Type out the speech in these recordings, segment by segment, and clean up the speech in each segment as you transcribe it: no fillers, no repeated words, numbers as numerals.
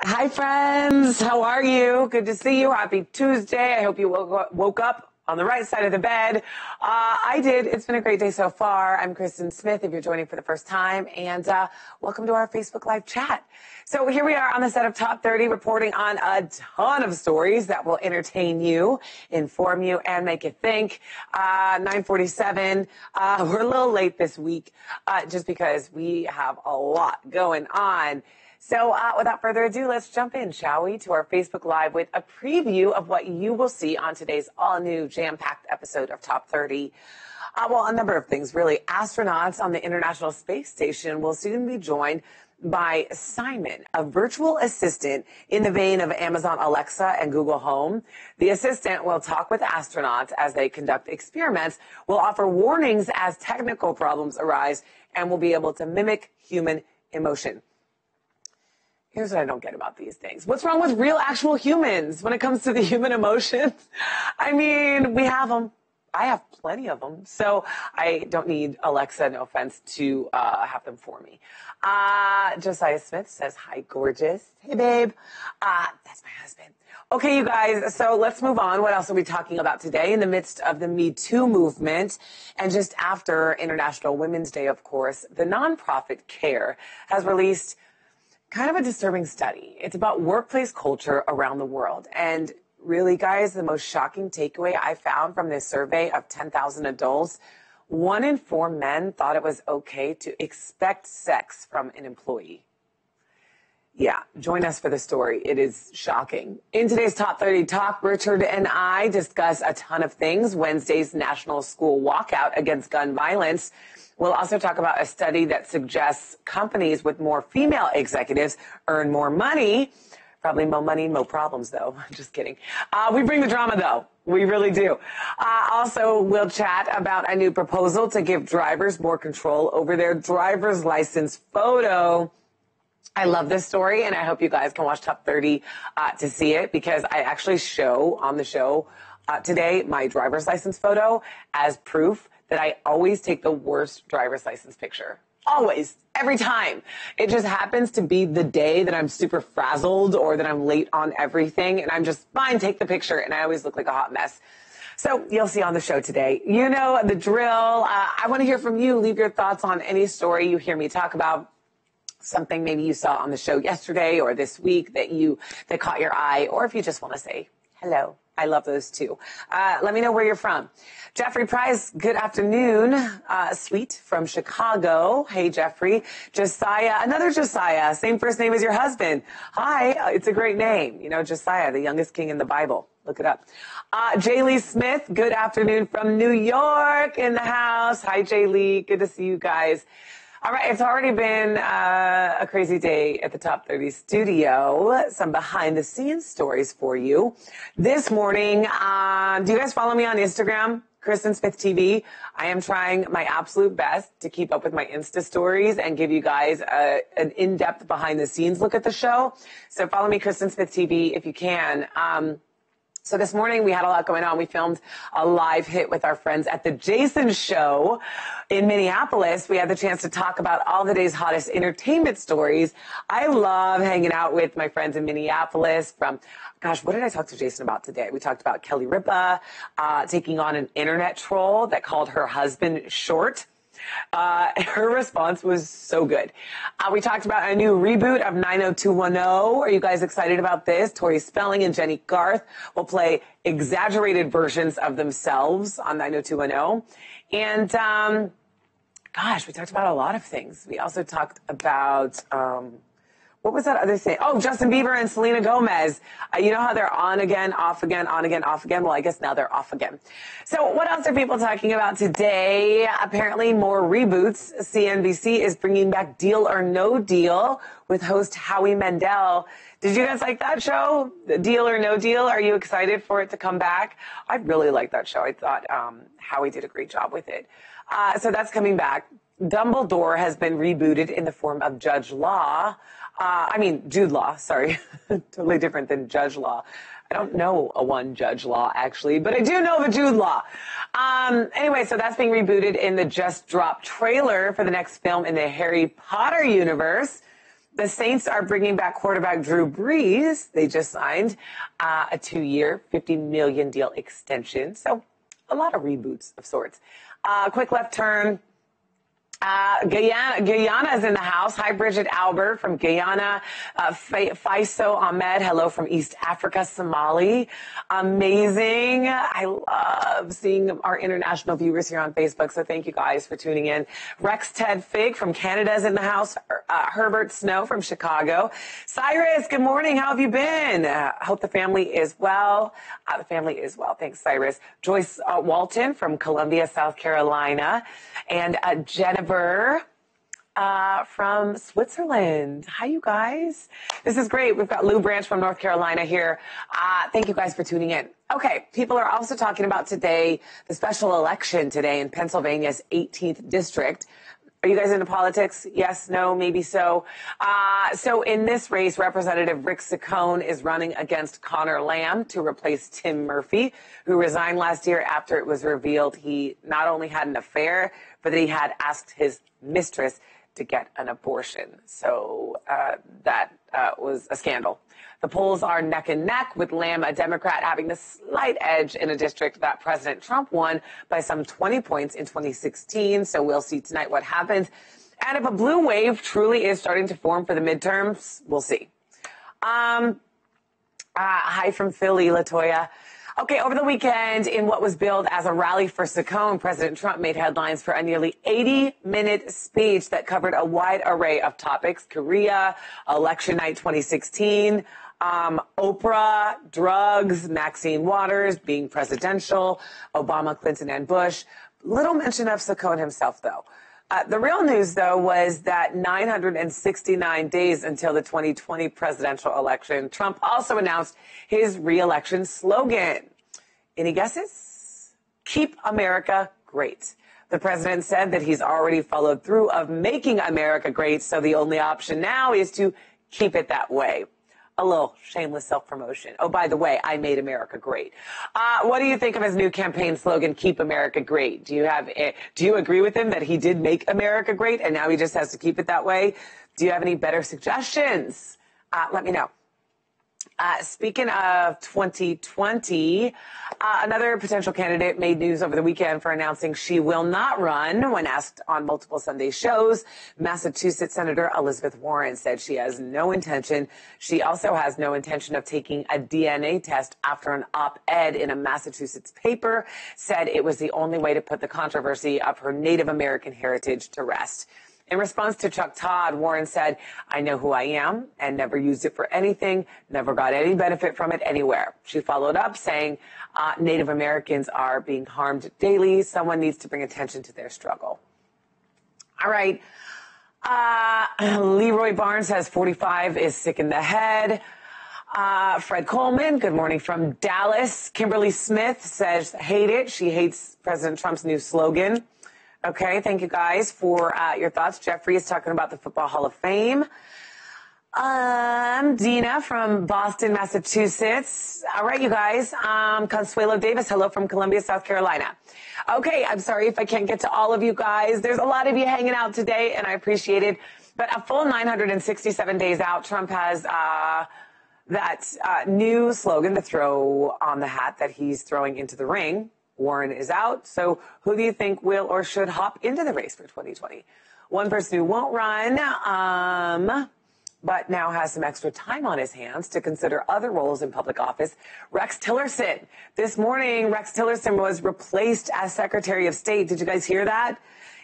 Hi, friends. How are you? Good to see you. Happy Tuesday. I hope you woke up on the right side of the bed. I did. It's been a great day so far. I'm Kristin Smith, if you're joining for the first time, and welcome to our Facebook Live chat. So here we are on the set of Top 30, reporting on a ton of stories that will entertain you, inform you, and make you think. 9:47. We're a little late this week just because we have a lot going on. So without further ado, let's jump in, shall we, to our Facebook Live with a preview of what you will see on today's all-new jam-packed episode of Top 30. Well, a number of things, really. Astronauts on the International Space Station will soon be joined by Simon, a virtual assistant in the vein of Amazon Alexa and Google Home. The assistant will talk with astronauts as they conduct experiments, will offer warnings as technical problems arise, and will be able to mimic human emotion. Here's what I don't get about these things. What's wrong with real, actual humans when it comes to the human emotions? I mean, we have them. I have plenty of them. So I don't need Alexa, no offense, to have them for me. Josiah Smith says, hi, gorgeous. Hey, babe. That's my husband. Okay, you guys, so let's move on. What else are we talking about today? In the midst of the Me Too movement and just after International Women's Day, of course, the nonprofit CARE has released kind of a disturbing study. It's about workplace culture around the world. And really, guys, the most shocking takeaway I found from this survey of 10,000 adults, 1 in 4 men thought it was okay to expect sex from an employee. Yeah, join us for the story. It is shocking. In today's Top 30 Talk, Richard and I discuss a ton of things. Wednesday's National School Walkout against gun violence. We'll also talk about a study that suggests companies with more female executives earn more money. Probably more money, more problems, though. Just kidding. We bring the drama, though. We really do. Also, we'll chat about a new proposal to give drivers more control over their driver's license photo. I love this story, and I hope you guys can watch Top 30 to see it, because I actually show on the show today my driver's license photo as proof that I always take the worst driver's license picture. Always. Every time. It just happens to be the day that I'm super frazzled or that I'm late on everything, and I'm just, fine, take the picture, and I always look like a hot mess. So you'll see on the show today. You know the drill. I want to hear from you. Leave your thoughts on any story you hear me talk about. Something maybe you saw on the show yesterday or this week that caught your eye, or if you just want to say hello. I love those too. Let me know where you're from. Jeffrey Price, good afternoon. Sweet from Chicago. Hey, Jeffrey. Josiah, another Josiah, same first name as your husband. Hi, it's a great name. You know, Josiah, the youngest king in the Bible. Look it up. Jay Lee Smith, good afternoon from New York in the house. Hi, Jay Lee. Good to see you guys. All right, it's already been a crazy day at the Top 30 studio. Some behind-the-scenes stories for you. This morning, do you guys follow me on Instagram? Kristin Smith TV. I am trying my absolute best to keep up with my Insta stories and give you guys an in-depth behind-the-scenes look at the show. So follow me, Kristin Smith TV, if you can. So this morning we had a lot going on. We filmed a live hit with our friends at the Jason Show in Minneapolis. We had the chance to talk about all the day's hottest entertainment stories. I love hanging out with my friends in Minneapolis from, gosh, what did I talk to Jason about today? We talked about Kelly Ripa taking on an internet troll that called her husband short. Her response was so good. We talked about a new reboot of 90210. Are you guys excited about this? Tori Spelling and Jenny Garth will play exaggerated versions of themselves on 90210. And, gosh, we talked about a lot of things. We also talked about, what was that other thing? Oh, Justin Bieber and Selena Gomez. You know how they're on again, off again, on again, off again? Well, I guess now they're off again. So what else are people talking about today? Apparently more reboots. CNBC is bringing back Deal or No Deal with host Howie Mandel. Did you guys like that show? Deal or No Deal? Are you excited for it to come back? I really liked that show. I thought Howie did a great job with it. So that's coming back. Dumbledore has been rebooted in the form of Jude Law, sorry. Totally different than Judge Law. I don't know a one Judge Law, actually, but I do know the Jude Law. Anyway, so that's being rebooted in the just dropped trailer for the next film in the Harry Potter universe. The Saints are bringing back quarterback Drew Brees. They just signed a 2-year, $50 million deal extension. So a lot of reboots of sorts. Quick left turn. Guyana is in the house. Hi, Bridget Albert from Guyana. Faiso Ahmed, hello from East Africa, Somali. Amazing. I love seeing our international viewers here on Facebook, so thank you guys for tuning in. Rex Ted Fig from Canada is in the house. Herbert Snow from Chicago. Cyrus, good morning. How have you been? Hope the family is well. The family is well. Thanks, Cyrus. Joyce Walton from Columbia, South Carolina. And Jennifer from Switzerland. Hi, you guys. This is great. We've got Lou Branch from North Carolina here. Thank you guys for tuning in. Okay, people are also talking about today, the special election today in Pennsylvania's 18th district. Are you guys into politics? Yes, no, maybe so. So in this race, Representative Rick Saccone is running against Connor Lamb to replace Tim Murphy, who resigned last year after it was revealed he not only had an affair, but that he had asked his mistress to get an abortion. So that was a scandal. The polls are neck and neck, with Lamb, a Democrat, having a slight edge in a district that President Trump won by some 20 points in 2016. So we'll see tonight what happens. And if a blue wave truly is starting to form for the midterms, we'll see. Hi from Philly, Latoya. Okay, over the weekend, in what was billed as a rally for Saccone, President Trump made headlines for a nearly 80-minute speech that covered a wide array of topics: Korea, election night 2016, Oprah, drugs, Maxine Waters, being presidential, Obama, Clinton, and Bush. Little mention of Saccone himself, though. The real news, though, was that 969 days until the 2020 presidential election, Trump also announced his re-election slogan. Any guesses? Keep America great. The president said that he's already followed through of making America great, so the only option now is to keep it that way. A little shameless self-promotion. Oh, by the way, I made America great. What do you think of his new campaign slogan, Keep America Great? Do you agree with him that he did make America great and now he just has to keep it that way? Do you have any better suggestions? Let me know. Speaking of 2020, another potential candidate made news over the weekend for announcing she will not run. When asked on multiple Sunday shows, Massachusetts Senator Elizabeth Warren said she has no intention. She also has no intention of taking a DNA test after an op-ed in a Massachusetts paper said it was the only way to put the controversy of her Native American heritage to rest. In response to Chuck Todd, Warren said, "I know who I am and never used it for anything, never got any benefit from it anywhere." She followed up saying, Native Americans are being harmed daily. Someone needs to bring attention to their struggle. All right. Leroy Barnes says 45 is sick in the head. Fred Coleman, good morning from Dallas. Kimberly Smith says, hate it. She hates President Trump's new slogan. Okay, thank you guys for your thoughts. Jeffrey is talking about the Football Hall of Fame. Dina from Boston, Massachusetts. All right, you guys. Consuelo Davis, hello from Columbia, South Carolina. Okay, I'm sorry if I can't get to all of you guys. There's a lot of you hanging out today, and I appreciate it. But a full 967 days out, Trump has that new slogan to throw on the hat that he's throwing into the ring. Warren is out. So who do you think will or should hop into the race for 2020? One person who won't run, but now has some extra time on his hands to consider other roles in public office, Rex Tillerson. This morning, Rex Tillerson was replaced as Secretary of State. Did you guys hear that?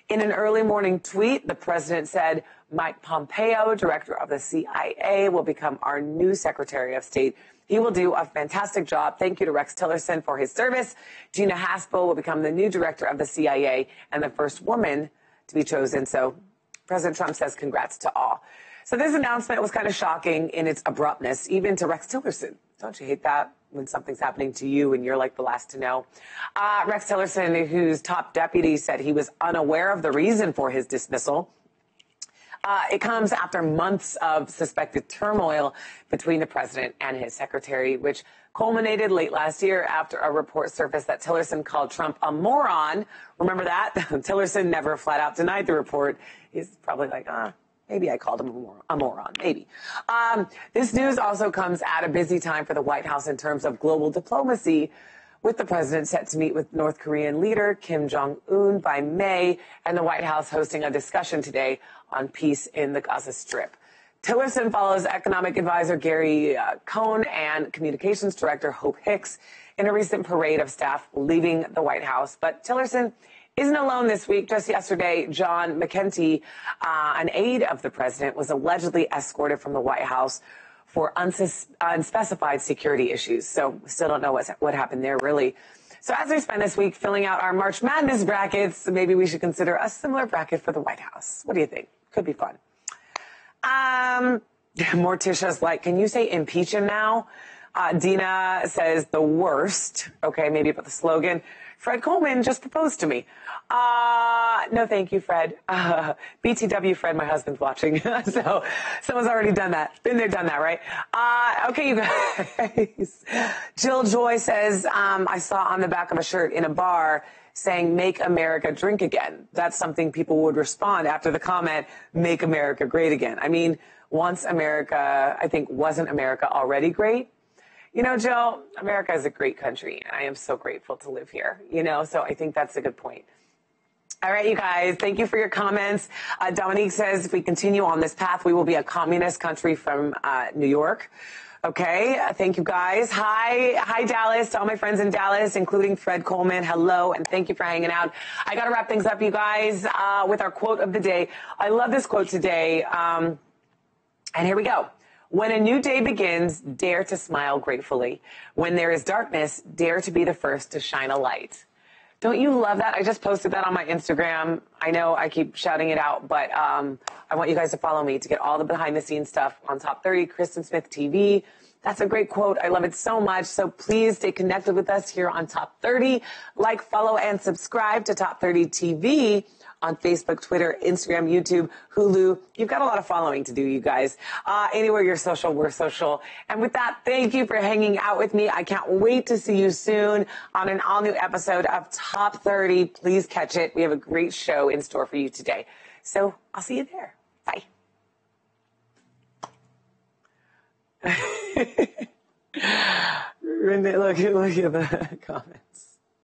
In an early morning tweet, the president said, Mike Pompeo, director of the CIA, will become our new Secretary of State. He will do a fantastic job. Thank you to Rex Tillerson for his service. Gina Haspel will become the new director of the CIA and the first woman to be chosen. So President Trump says congrats to all. So this announcement was kind of shocking in its abruptness, even to Rex Tillerson. Don't you hate that when something's happening to you and you're like the last to know? Rex Tillerson, whose top deputy said he was unaware of the reason for his dismissal. It comes after months of suspected turmoil between the president and his secretary, which culminated late last year after a report surfaced that Tillerson called Trump a moron. Remember that? Tillerson never flat out denied the report. He's probably like, Maybe I called him a moron. Maybe. This news also comes at a busy time for the White House in terms of global diplomacy, with the president set to meet with North Korean leader Kim Jong-un by May, and the White House hosting a discussion today on peace in the Gaza Strip. Tillerson follows economic advisor Gary Cohn and communications director Hope Hicks in a recent parade of staff leaving the White House. But Tillerson isn't alone this week. Just yesterday, John McEntee, an aide of the president, was allegedly escorted from the White House for unspecified security issues. So we still don't know what happened there, really. So as we spend this week filling out our March Madness brackets, maybe we should consider a similar bracket for the White House. What do you think? Could be fun. Morticia's like, can you say impeach him now? Dina says the worst. Okay, maybe about the slogan. Fred Coleman just proposed to me. No, thank you, Fred. BTW, Fred, my husband's watching. So someone's already done that. Been there, done that, right? Okay, you guys. Jill Joy says, I saw on the back of a shirt in a bar saying, make America drink again. That's something people would respond after the comment, make America great again. I mean, once America, I think, wasn't America already great? You know, Jill, America is a great country, and I am so grateful to live here, so I think that's a good point. All right, you guys, thank you for your comments. Dominique says, if we continue on this path, we will be a communist country from New York. Okay, thank you, guys. Hi, Dallas, to all my friends in Dallas, including Fred Coleman. Hello, and thank you for hanging out. I got to wrap things up, you guys, with our quote of the day. I love this quote today, and here we go. When a new day begins, dare to smile gratefully. When there is darkness, dare to be the first to shine a light. Don't you love that? I just posted that on my Instagram. I know I keep shouting it out, but I want you guys to follow me to get all the behind-the-scenes stuff on Top 30, Kristin Smith TV. That's a great quote. I love it so much. So please stay connected with us here on Top 30. Like, follow, and subscribe to Top 30 TV on Facebook, Twitter, Instagram, YouTube, Hulu. You've got a lot of following to do, you guys. Anywhere you're social, we're social. And with that, thank you for hanging out with me. I can't wait to see you soon on an all-new episode of Top 30. Please catch it. We have a great show in store for you today. So I'll see you there. Bye. Look at the comment.